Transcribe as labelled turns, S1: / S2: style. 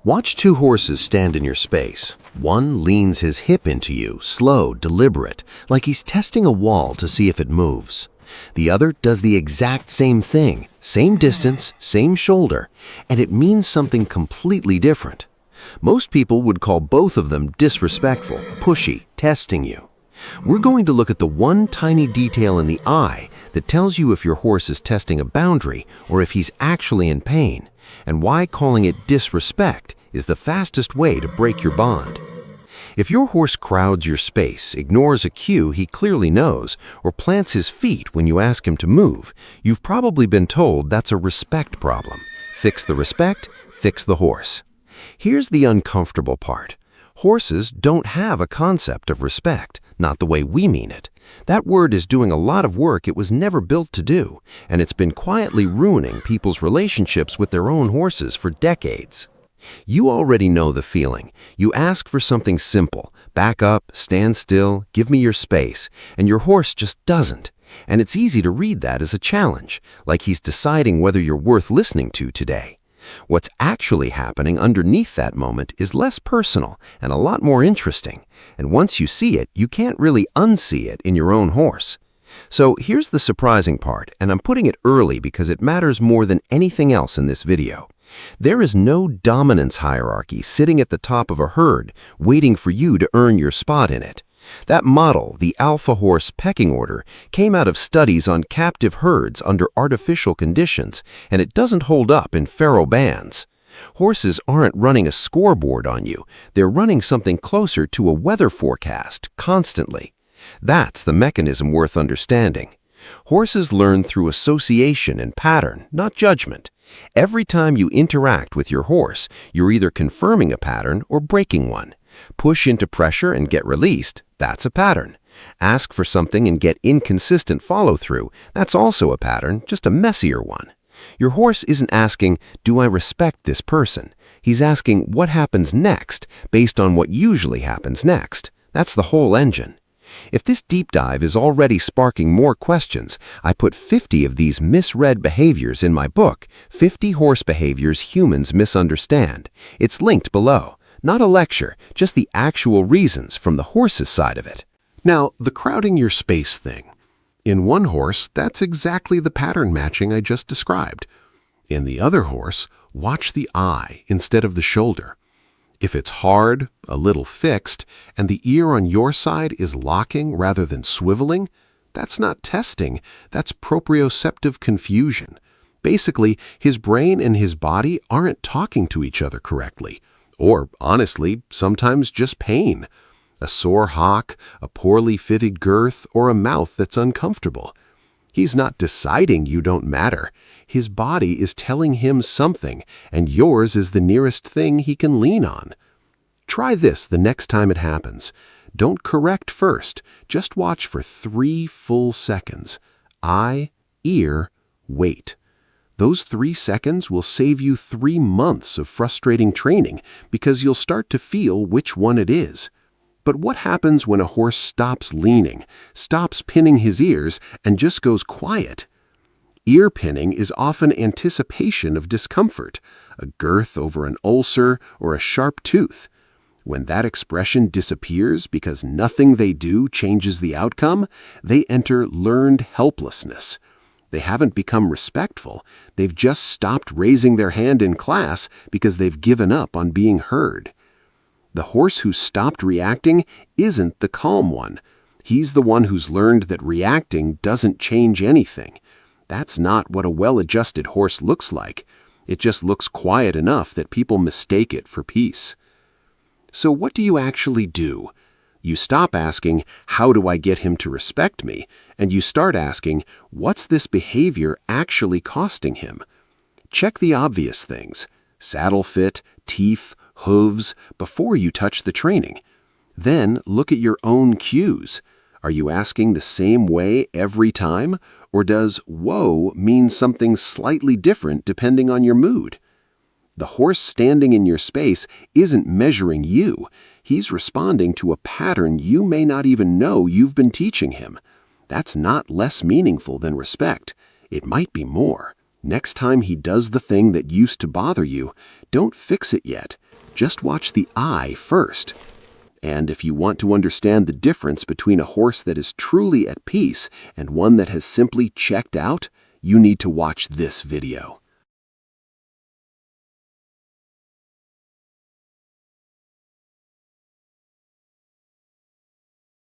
S1: Watch two horses stand in your space. One leans his hip into you, slow, deliberate, like he's testing a wall to see if it moves. The other does the exact same thing, same distance, same shoulder, and it means something completely different. Most people would call both of them disrespectful, pushy, testing you. We're going to look at the one tiny detail in the eye that tells you if your horse is testing a boundary or if he's actually in pain, and why calling it disrespect is the fastest way to break your bond. If your horse crowds your space, ignores a cue he clearly knows, or plants his feet when you ask him to move, you've probably been told that's a respect problem. Fix the respect, fix the horse. Here's the uncomfortable part. Horses don't have a concept of respect, not the way we mean it. That word is doing a lot of work it was never built to do, and it's been quietly ruining people's relationships with their own horses for decades. You already know the feeling. You ask for something simple, back up, stand still, give me your space, and your horse just doesn't. And it's easy to read that as a challenge, like he's deciding whether you're worth listening to today. What's actually happening underneath that moment is less personal and a lot more interesting, and once you see it, you can't really unsee it in your own horse. So here's the surprising part, and I'm putting it early because it matters more than anything else in this video. There is no dominance hierarchy sitting at the top of a herd waiting for you to earn your spot in it. That model, the alpha horse pecking order, came out of studies on captive herds under artificial conditions, and it doesn't hold up in feral bands. Horses aren't running a scoreboard on you. They're running something closer to a weather forecast constantly. That's the mechanism worth understanding. Horses learn through association and pattern, not judgment. Every time you interact with your horse, you're either confirming a pattern or breaking one. Push into pressure and get released, that's a pattern. Ask for something and get inconsistent follow-through, that's also a pattern, just a messier one. Your horse isn't asking, do I respect this person? He's asking, what happens next, based on what usually happens next. That's the whole engine. If this deep dive is already sparking more questions, I put 50 of these misread behaviors in my book, 50 Horse Behaviors Humans Misunderstand. It's linked below. Not a lecture, just the actual reasons from the horse's side of it.
S2: Now, the crowding your space thing. In one horse, that's exactly the pattern matching I just described. In the other horse, watch the eye instead of the shoulder. If it's hard, a little fixed, and the ear on your side is locking rather than swiveling, that's not testing, that's proprioceptive confusion. Basically, his brain and his body aren't talking to each other correctly. Or, honestly, sometimes just pain. A sore hock, a poorly fitted girth, or a mouth that's uncomfortable. He's not deciding you don't matter. His body is telling him something, and yours is the nearest thing he can lean on. Try this the next time it happens. Don't correct first. Just watch for 3 full seconds. Eye, ear, wait. Those 3 seconds will save you 3 months of frustrating training because you'll start to feel which one it is. But what happens when a horse stops leaning, stops pinning his ears, and just goes quiet? Ear pinning is often anticipation of discomfort, a girth over an ulcer or a sharp tooth. When that expression disappears because nothing they do changes the outcome, they enter learned helplessness. They haven't become respectful, they've just stopped raising their hand in class because they've given up on being heard. The horse who stopped reacting isn't the calm one. He's the one who's learned that reacting doesn't change anything. That's not what a well-adjusted horse looks like. It just looks quiet enough that people mistake it for peace. So what do you actually do? You stop asking, how do I get him to respect me? And you start asking, what's this behavior actually costing him? Check the obvious things, saddle fit, teeth, hooves, before you touch the training. Then look at your own cues. Are you asking the same way every time? Or does whoa mean something slightly different depending on your mood? The horse standing in your space isn't measuring you. He's responding to a pattern you may not even know you've been teaching him. That's not less meaningful than respect. It might be more. Next time he does the thing that used to bother you, don't fix it yet. Just watch the eye first. And if you want to understand the difference between a horse that is truly at peace and one that has simply checked out, you need to watch this video.